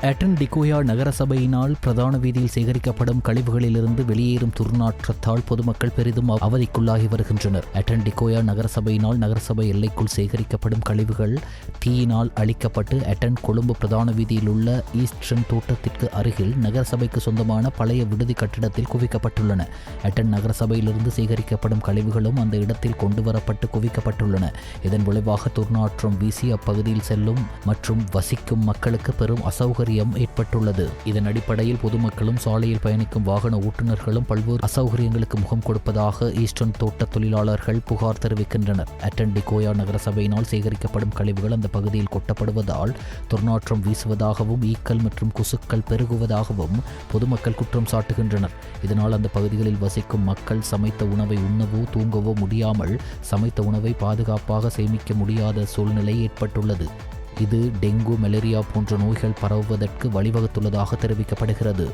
அட்டன் டிகோயா நகரசபையினால் பிரதான வீதியில் சேகரிக்கப்படும் கழிவுகளிலிருந்து வெளியேறும் துர்நாற்றத்தால் பொதுமக்கள் பெரிதும் அவதிக்குள்ளாகி வருகின்றனர். அட்டன் டிகோயா நகரசபையினால் நகரசபை எல்லைக்குள் சேகரிக்கப்படும் கழிவுகள் தீயினால் அழிக்கப்பட்டு அட்டன் கொழும்பு பிரதான வீதியில் உள்ள ஈஸ்டர்ன் தோட்டத்திற்கு அருகில் நகரசபைக்கு சொந்தமான பழைய விடுதி கட்டிடத்தில் குவிக்கப்பட்டுள்ளன. அட்டன் நகரசபையிலிருந்து சேகரிக்கப்படும் கழிவுகளும் அந்த இடத்தில் கொண்டுவரப்பட்டு குவிக்கப்பட்டுள்ளன. இதன் விளைவாக துர்நாற்றம் வீசி அப்பகுதியில் செல்லும் மற்றும் வசிக்கும் மக்களுக்கு பெரும் அசௌகரியம் ஏற்பட்டுள்ளது. இதன் அடிப்படையில் பொதுமக்களும் சாலையில் பயணிக்கும் வாகன ஓட்டுநர்களும் பல்வேறு அசௌகரியங்களுக்கு முகம் கொடுப்பதாக ஈஸ்டர்ன் தோட்ட தொழிலாளர்கள் புகார் தெரிவிக்கின்றனர். அட்டன் டிகோயா நகரசபையினால் சேகரிக்கப்படும் கழிவுகள் அந்த பகுதியில் கொட்டப்படுவதால் துர்நாற்றம் வீசுவதாகவும் ஈக்கள் மற்றும் கொசுக்கள் பெருகுவதாகவும் பொதுமக்கள் குற்றம் சாட்டுகின்றனர். இதனால் அந்த பகுதிகளில் வசிக்கும் மக்கள் சமைத்த உணவை உண்ணவோ தூங்கவோ முடியாமல் சமைத்த உணவை பாதுகாப்பாக சேமிக்க முடியாத சூழ்நிலை ஏற்பட்டுள்ளது. இது டெங்கு, மலேரியா போன்ற நோய்கள் பரவுவதற்கு வழிவகுத்துள்ளதாக தெரிவிக்கப்படுகிறது.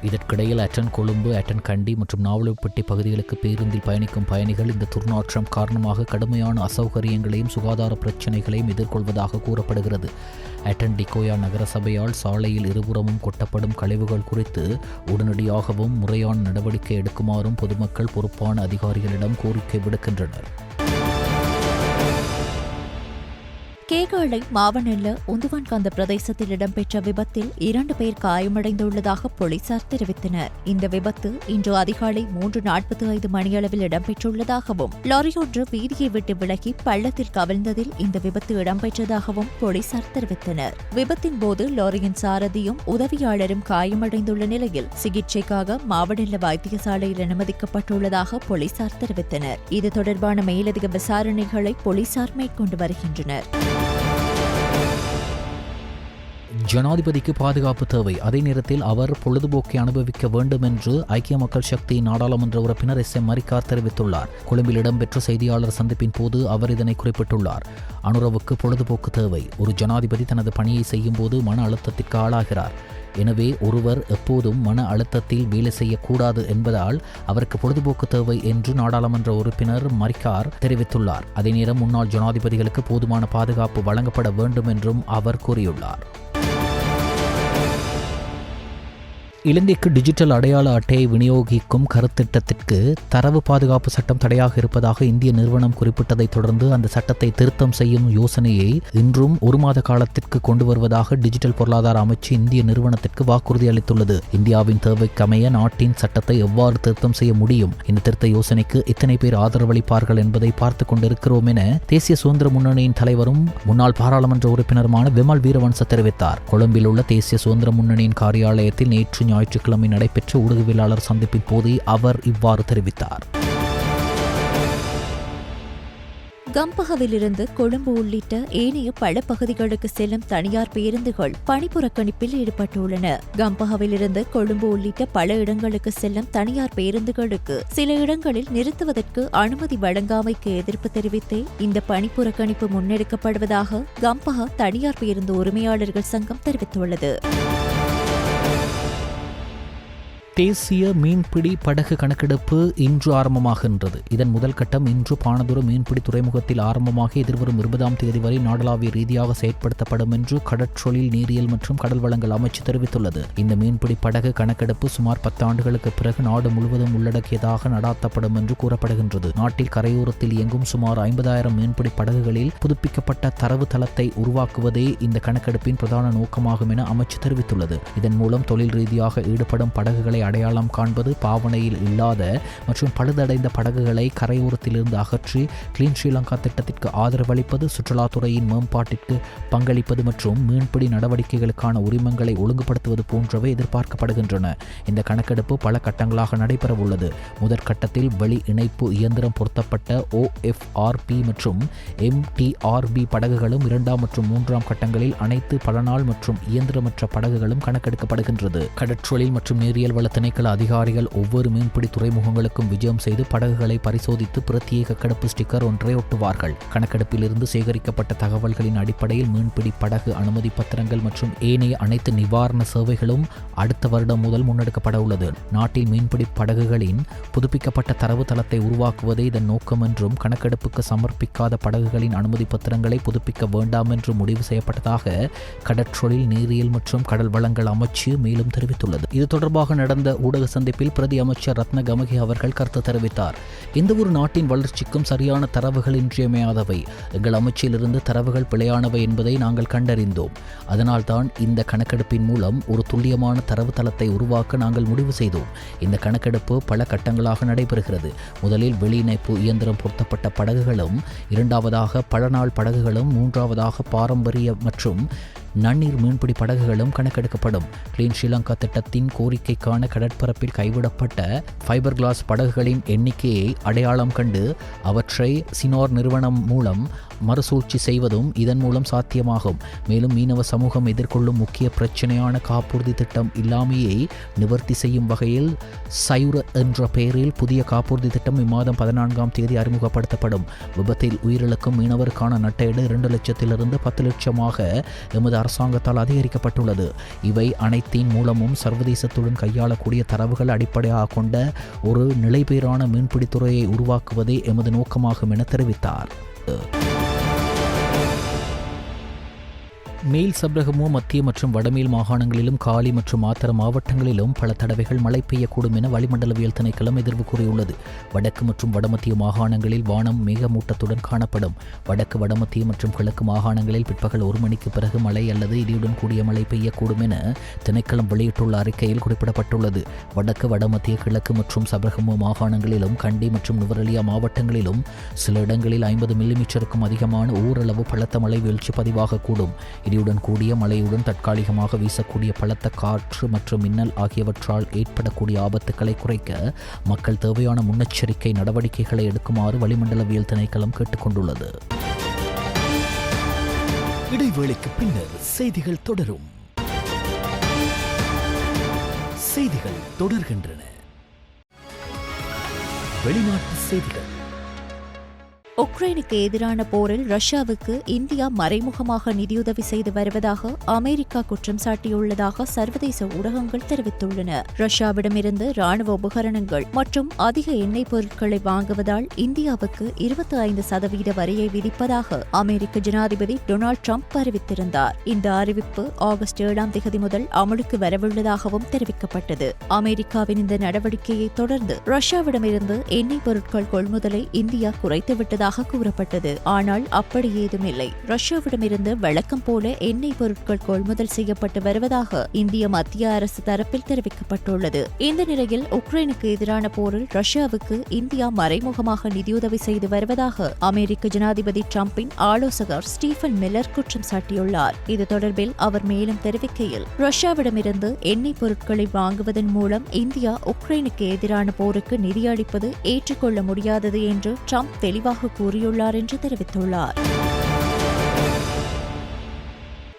இதற்கிடையில் அட்டன் கொழும்பு, அட்டன் கண்டி மற்றும் நாவலப்பட்டி பகுதிகளுக்கு பேருந்தில் பயணிக்கும் பயணிகள் இந்த துர்நாற்றம் காரணமாக கடுமையான அசௌகரியங்களையும் சுகாதார பிரச்சினைகளையும் எதிர்கொள்வதாக கூறப்படுகிறது. அட்டன் டிகோயா நகரசபையால் சாலையில் இருபுறமும் கொட்டப்படும் கழிவுகள் குறித்து உடனடியாகவும் முறையான நடவடிக்கை எடுக்குமாறும் பொதுமக்கள் பொறுப்பான அதிகாரிகளிடம் கோரிக்கை விடுக்கின்றனர். கேகாலை மாவனல்ல உந்துவான்காந்த பிரதேசத்தில் இடம்பெற்ற விபத்தில் 2 பேர் காயமடைந்துள்ளதாக போலீசார் தெரிவித்தனர். இந்த விபத்து இன்று அதிகாலை 3:45 மணியளவில் இடம்பெற்றுள்ளதாகவும் லாரியொன்று வீதியை விட்டு விலகி பள்ளத்தில் கவிழ்ந்ததில் இந்த விபத்து இடம்பெற்றதாகவும் போலீசார் தெரிவித்தனர். விபத்தின் போது லாரியின் சாரதியும் உதவியாளரும் காயமடைந்துள்ள நிலையில் சிகிச்சைக்காக மாவனல்ல வைத்தியசாலையில் அனுமதிக்கப்பட்டுள்ளதாக போலீசார் தெரிவித்தனர். இது தொடர்பான மேலதிக விசாரணைகளை போலீசார் மேற்கொண்டு வருகின்றனர். ஜனாதிபதிக்கு பாதுகாப்பு தேவை, அதே நேரத்தில் அவர் பொழுதுபோக்கை அனுபவிக்க வேண்டும் என்று ஐக்கிய மக்கள் சக்தி நாடாளுமன்ற உறுப்பினர் SM மரிக்கார் தெரிவித்துள்ளார். கொழும்பில் இடம்பெற்ற செய்தியாளர் சந்திப்பின் போது அவர் இதனை குறிப்பிட்டுள்ளார். அனுரவுக்கு பொழுதுபோக்கு தேவை. ஒரு ஜனாதிபதி தனது பணியை செய்யும் போது மன அழுத்தத்திற்கு ஆளாகிறார். எனவே ஒருவர் எப்போதும் மன அழுத்தத்தில் வேலை செய்யக்கூடாது என்பதால் அவருக்கு பொழுதுபோக்கு தேவை என்று நாடாளுமன்ற உறுப்பினர் மரிக்கார் தெரிவித்துள்ளார். அதே நேரம் முன்னாள் ஜனாதிபதிகளுக்கு போதுமான பாதுகாப்பு வழங்கப்பட வேண்டும் என்றும் அவர் கூறியுள்ளார். இலங்கைக்கு டிஜிட்டல் அடையாள அட்டையை விநியோகிக்கும் கருத்திட்டத்திற்கு தரவு பாதுகாப்பு சட்டம் தடையாக இருப்பதாக இந்திய நிறுவனம் குறிப்பிட்டதைத் தொடர்ந்து அந்த சட்டத்தை திருத்தம் செய்யும் யோசனையை இன்றும் 1 மாத காலத்திற்கு கொண்டு வருவதாக டிஜிட்டல் பொருளாதார அமைச்சு இந்திய நிறுவனத்திற்கு வாக்குறுதி அளித்துள்ளது. இந்தியாவின் தேவைக்கமைய நாட்டின் சட்டத்தை எவ்வாறு திருத்தம் செய்ய முடியும், இந்த திருத்த யோசனைக்கு எத்தனை பேர் ஆதரவளிப்பார்கள் என்பதை பார்த்து கொண்டிருக்கிறோம் என தேசிய சுதந்திர முன்னணியின் தலைவரும் முன்னாள் பாராளுமன்ற உறுப்பினருமான விமல் வீரவன்ச தெரிவித்தார். கொழும்பில் உள்ள தேசிய சுதந்திர முன்னணியின் காரியாலயத்தில் நேற்று ஞாயிற்றுக்கிழமை நடைபெற்ற ஊடகவியலாளர் சந்திப்பின் போது அவர் இவ்வாறு தெரிவித்தார். கம்பஹவிலிருந்து கொழும்பு உள்ளிட்ட ஏனைய பல பகுதிகளுக்கு செல்லும் தனியார் பேருந்துகள் பணிப்புறக்கணிப்பில் ஈடுபட்டுள்ளன. கம்பஹவிலிருந்து கொழும்பு உள்ளிட்ட பல இடங்களுக்கு செல்லும் தனியார் பேருந்துகளுக்கு சில இடங்களில் நிறுத்துவதற்கு அனுமதி வழங்காமைக்கு எதிர்ப்பு தெரிவித்தே இந்த பணிப்புறக்கணிப்பு முன்னெடுக்கப்படுவதாக கம்பஹ தனியார் பேருந்து உரிமையாளர்கள் சங்கம் தெரிவித்துள்ளது. தேசிய மீன்பிடி படகு கணக்கெடுப்பு இன்று ஆரம்பமாகின்றது. இதன் முதல் கட்டம் இன்று பாணதுர மீன்பிடி துறைமுகத்தில் ஆரம்பமாக எதிர்வரும் 20ஆம் தேதி வரை நாடளாவிய ரீதியாக செயற்படுத்தப்படும் என்று கடற்றொழில் நீரியல் மற்றும் கடல் வளங்கள் அமைச்சு தெரிவித்துள்ளது. இந்த மீன்பிடி படகு கணக்கெடுப்பு சுமார் 10 ஆண்டுகளுக்கு பிறகு நாடு முழுவதும் உள்ளடக்கியதாக நடாத்தப்படும் என்று கூறப்படுகின்றது. நாட்டில் கரையோரத்தில் இயங்கும் சுமார் 50,000 மீன்பிடி படகுகளில் புதுப்பிக்கப்பட்ட தரவு தளத்தை உருவாக்குவதே இந்த கணக்கெடுப்பின் பிரதான நோக்கமாகும் என அமைச்சு தெரிவித்துள்ளது. இதன் மூலம் தொழில் ரீதியாக ஈடுபடும் படகுகளை அடையாளம் காண்பது, பாவனையில் இல்லாத மற்றும் பழுதடைந்த படகுகளை கரையோரத்திலிருந்து அகற்றி கிளீன் ஸ்ரீலங்கா திட்டத்திற்கு ஆதரவளிப்பது, சுற்றுலாத்துறையின் மேம்பாட்டிற்கு பங்களிப்பது மற்றும் மீன்பிடி நடவடிக்கைகளுக்கான உரிமங்களை ஒழுங்குபடுத்துவது போன்றவை எதிர்பார்க்கப்படுகின்றன. இந்த கணக்கெடுப்பு பல கட்டங்களாக நடைபெறவுள்ளது. முதற்கட்டத்தில் வெளி இணைப்பு இயந்திரம் பொருத்தப்பட்ட OFRP மற்றும் MTRB படகுகளும், 2ஆம் மற்றும் 3ஆம் கட்டங்களில் அனைத்து பலநாள் மற்றும் இயந்திரமற்ற படகுகளும் கணக்கெடுக்கப்படுகின்றது. கடற்றொழில் மற்றும் நீரியல் வள திணைக்கள அதிகாரிகள் ஒவ்வொரு மீன்பிடி துறைமுகங்களுக்கும் விஜயம் செய்து படகுகளை பரிசோதித்து பிரத்யேக கணக்கு ஸ்டிக்கர் ஒன்றை ஒட்டுவார்கள். கணக்கெடுப்பில் இருந்து சேகரிக்கப்பட்ட தகவல்களின் அடிப்படையில் மீன்பிடி படகு அனுமதி பத்திரங்கள் மற்றும் ஏனைய அனைத்து நிவாரண சேவைகளும் அடுத்த வருடம் முதல் முன்னெடுக்கப்பட உள்ளது. நாட்டில் மீன்பிடி படகுகளின் புதுப்பிக்கப்பட்ட தரவு தளத்தை உருவாக்குவதே இதன் நோக்கம் என்றும், கணக்கெடுப்புக்கு சமர்ப்பிக்காத படகுகளின் அனுமதி பத்திரங்களை புதுப்பிக்க வேண்டாம் என்று முடிவு செய்யப்பட்டதாக கடற்றொழில் நீரியல் மற்றும் கடல் வளங்கள் அமைச்சு மேலும் தெரிவித்துள்ளது. இது தொடர்பாக நடந்த ஊடக சந்திப்பில் பிரதி அமைச்சர் ரத்ன கமகி அவர்கள் கருத்து தெரிவித்தார். எந்த ஒரு நாட்டின் வளர்ச்சிக்கும் சரியான தரவுகள் இன்றியமையாதவை. எங்கள் அமைச்சிலிருந்து தரவுகள் பிழையானவை என்பதை நாங்கள் கண்டறிந்தோம். அதனால்தான் இந்த கணக்கெடுப்பின் மூலம் ஒரு துல்லியமான தரவு தளத்தை உருவாக்க நாங்கள் முடிவு செய்தோம். இந்த கணக்கெடுப்பு பல கட்டங்களாக நடைபெறுகிறது. முதலில் வெளியிணைப்பு இயந்திரம் பொருத்தப்பட்ட படகுகளும், 2ஆவதாக பலநாள் படகுகளும், 3ஆவதாக பாரம்பரிய மற்றும் நன்னீர் மீன்பிடி படகுகளும் கணக்கெடுக்கப்படும். கிளீன் ஸ்ரீலங்கா திட்டத்தின் கோரிக்கைக்கான கடற்பரப்பில் கைவிடப்பட்ட ஃபைபர் கிளாஸ் படகுகளின் எண்ணிக்கையை அடையாளம் கண்டு அவற்றை சினோர் நிறுவனம் மூலம் மறுசூழ்ச்சி செய்வதும் இதன் மூலம் சாத்தியமாகும். மேலும் மீனவ சமூகம் எதிர்கொள்ளும் முக்கிய பிரச்சனையான காப்புறுதி திட்டம் இல்லாமையை நிவர்த்தி செய்யும் வகையில் சயுர என்ற பெயரில் புதிய காப்புறுதி திட்டம் இம்மாதம் 14ஆம் தேதி அறிமுகப்படுத்தப்படும். விபத்தில் உயிரிழக்கும் மீனவருக்கான நட்டஈடு 2 லட்சத்திலிருந்து 10 லட்சமாக எமது அரசாங்கத்தால் அதிகரிக்கப்பட்டுள்ளது. இவை அனைத்தின் மூலமும் சர்வதேசத்துடன் கையாளக்கூடிய தரவுகள் அடிப்படையாக கொண்ட ஒரு நிலைபெறான மீன்பிடித்துறையை உருவாக்குவதே எமது நோக்கமாகும் என தெரிவித்தார். மேல் சப்ரகமோ மத்திய மற்றும் வடமேல் மாகாணங்களிலும் காலி மற்றும் மாத்தறை மாவட்டங்களிலும் பல தடவைகள் மழை பெய்யக்கூடும் என வளிமண்டலவியல் திணைக்களம் எதிர்வு கூறியுள்ளது. வடக்கு மற்றும் வடமத்திய மாகாணங்களில் வானம் மேகமூட்டத்துடன் காணப்படும். வடக்கு வடமத்திய மற்றும் கிழக்கு மாகாணங்களில் பிற்பகல் 1 மணிக்கு பிறகு மழை அல்லது இடியுடன் கூடிய மழை பெய்யக்கூடும் என திணைக்களம் வெளியிட்டுள்ள அறிக்கையில் குறிப்பிடப்பட்டுள்ளது. வடக்கு வடமத்திய கிழக்கு மற்றும் சப்ரகமோ மாகாணங்களிலும் கண்டி மற்றும் நுவரெலியா மாவட்டங்களிலும் சில இடங்களில் 50 மில்லிமீட்டருக்கும் அதிகமான ஓரளவு பலத்த மழை வீழ்ச்சி பதிவாகக்கூடும். இடியுடன் கூடிய மழையுடன் தற்காலிகமாக வீசக்கூடிய பலத்த காற்று மற்றும் மின்னல் ஆகியவற்றால் ஏற்படக்கூடிய ஆபத்துக்களை குறைக்க மக்கள் தேவையான முன்னெச்சரிக்கை நடவடிக்கைகளை எடுக்குமாறு வளிமண்டலவியல் திணைக்களம் கேட்டுக்கொண்டுள்ளது. இடைவேளைக்கு பின்னர் செய்திகள் தொடரும். செய்திகள் தொடர்கின்றன. வெளிநாட்டு செய்திகள். உக்ரைனுக்கு எதிரான போரில் ரஷ்யாவுக்கு இந்தியா மறைமுகமாக நிதியுதவி செய்து வருவதாக அமெரிக்கா குற்றம் சாட்டியுள்ளதாக சர்வதேச ஊடகங்கள் தெரிவித்துள்ளன. ரஷ்யாவிடமிருந்து ராணுவ உபகரணங்கள் மற்றும் அதிக எண்ணெய் பொருட்களை வாங்குவதால் இந்தியாவுக்கு 25% வரியை விதிப்பதாக அமெரிக்க ஜனாதிபதி டொனால்ட் ட்ரம்ப் அறிவித்திருந்தார். இந்த அறிவிப்பு ஆகஸ்ட் 7ஆம் தேதி முதல் அமலுக்கு வரவுள்ளதாகவும் தெரிவிக்கப்பட்டது. அமெரிக்காவின் இந்த நடவடிக்கையை தொடர்ந்து ரஷ்யாவிடமிருந்து எண்ணெய் பொருட்கள் கொள்முதலை இந்தியா குறைத்துவிட்டதாக கூறப்பட்டது. ஆனால் அப்படி ஏதுமில்லை. ரஷ்யாவிடமிருந்து வழக்கம் போல எண்ணெய் பொருட்கள் கொள்முதல் செய்யப்பட்டு வருவதாக இந்திய மத்திய அரசு தரப்பில் தெரிவிக்கப்பட்டுள்ளது. இந்த நிலையில் உக்ரைனுக்கு எதிரான போரில் ரஷ்யாவுக்கு இந்தியா மறைமுகமாக நிதியுதவி செய்து வருவதாக அமெரிக்க ஜனாதிபதி டிரம்பின் ஆலோசகர் ஸ்டீஃபன் மில்லர் குற்றம் சாட்டியுள்ளார். இது தொடர்பில் அவர் மேலும் தெரிவிக்கையில், ரஷ்யாவிடமிருந்து எண்ணெய் பொருட்களை வாங்குவதன் மூலம் இந்தியா உக்ரைனுக்கு எதிரான போருக்கு நிதியளிப்பது ஏற்றுக்கொள்ள முடியாதது என்று ட்ரம்ப் தெளிவாக கூறியுள்ளார் என்று தெரிவித்துள்ளார்.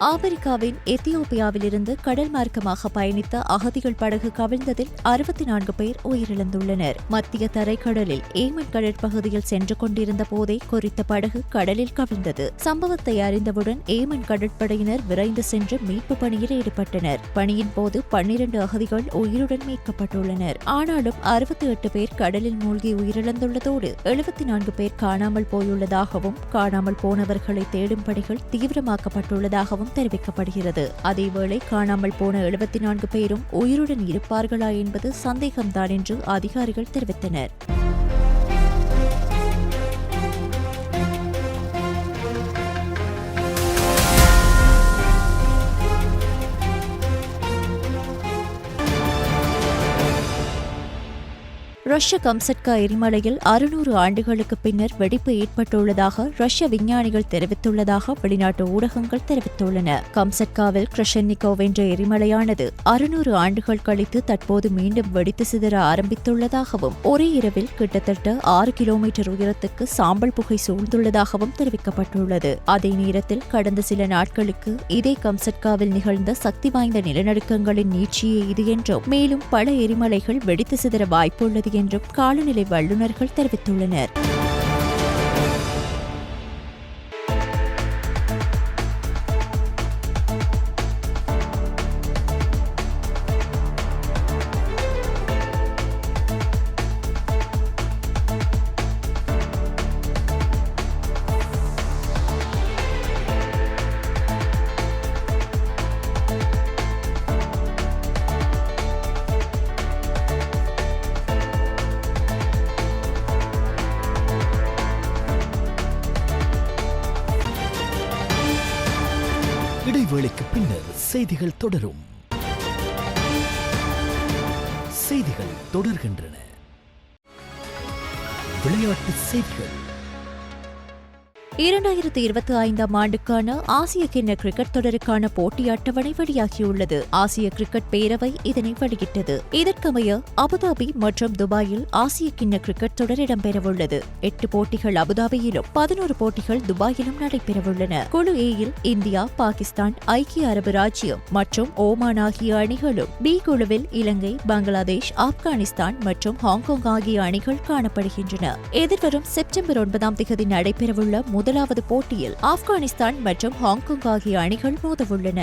ஆப்பிரிக்காவின் எத்தியோப்பியாவிலிருந்து கடல் மார்க்கமாக பயணித்த அகதிகள் படகு கவிழ்ந்ததில் 64 பேர் உயிரிழந்துள்ளனர். மத்திய தரைக்கடலில் ஏமன் கடற்பகுதியில் சென்று கொண்டிருந்த போதே குறித்த படகு கடலில் கவிழ்ந்தது. சம்பவத்தை அறிந்தவுடன் ஏமன் கடற்படையினர் விரைந்து சென்று மீட்பு பணியில் ஈடுபட்டனர். பணியின் போது 12 அகதிகள் உயிருடன் மீட்கப்பட்டுள்ளனர். ஆனாலும் 68 பேர் கடலில் மூழ்கி உயிரிழந்துள்ளதோடு 74 பேர் காணாமல் போயுள்ளதாகவும் காணாமல் போனவர்களை தேடும் பணிகள் தீவிரமாக்கப்பட்டுள்ளதாகவும் தெரிவிக்கப்படுகிறது. அதேவேளை காணாமல் போன 74 பேரும் உயிருடன் இருப்பார்களா என்பது சந்தேகம்தான் என்று அதிகாரிகள் தெரிவித்தனர். ரஷ்ய கம்சட்கா எரிமலையில் 600 ஆண்டுகளுக்கு பின்னர் வெடிப்பு ஏற்பட்டுள்ளதாக ரஷ்ய விஞ்ஞானிகள் தெரிவித்துள்ளதாக வெளிநாட்டு ஊடகங்கள் தெரிவித்துள்ளன. கம்சட்காவில் கிரஷென்னிகோவ் என்ற எரிமலையானது 600 ஆண்டுகள் கழித்து தற்போது மீண்டும் வெடித்து சிதற ஆரம்பித்துள்ளதாகவும் ஒரே இரவில் கிட்டத்தட்ட 6 கிலோமீட்டர் உயரத்துக்கு சாம்பல் புகை சூழ்ந்துள்ளதாகவும் தெரிவிக்கப்பட்டுள்ளது. அதே நேரத்தில் கடந்த சில நாட்களுக்கு இதே கம்சட்காவில் நிகழ்ந்த சக்தி வாய்ந்த நிலநடுக்கங்களின் நீட்சியே இது என்றும் மேலும் பல எரிமலைகள் வெடித்து சிதற வாய்ப்புள்ளது என்றும் காலநிலை வல்லுநர்கள் தெரிவித்துள்ளனர். இடைவேளைக்கு பின்னர் செய்திகள் தொடரும். செய்திகள் தொடர்கின்றன. விளையாட்டு செய்திகள். 2025ஆம் ஆண்டுக்கான ஆசிய கிண்ண கிரிக்கெட் தொடருக்கான போட்டி அட்டவணை வெளியாகியுள்ளது. ஆசிய கிரிக்கெட் பேரவை இதனை வெளியிட்டது. இதற்கமைய அபுதாபி மற்றும் துபாயில் ஆசிய கிண்ண கிரிக்கெட் தொடர் இடம்பெறவுள்ளது. 8 போட்டிகள் அபுதாபியிலும் 11 போட்டிகள் துபாயிலும் நடைபெறவுள்ளன. குழு ஏயில் இந்தியா, பாகிஸ்தான், ஐக்கிய அரபு ராச்சியம் மற்றும் ஓமான் ஆகிய அணிகளும், பி குழுவில் இலங்கை, பங்களாதேஷ், ஆப்கானிஸ்தான் மற்றும் ஹாங்காங் ஆகிய அணிகள் காணப்படுகின்றன. எதிர்வரும் செப்டம்பர் 9ஆம் தேதி நடைபெறவுள்ள முதலாவது போட்டியில் ஆப்கானிஸ்தான் மற்றும் ஹாங்காங் ஆகிய அணிகள் மோதவுள்ளன.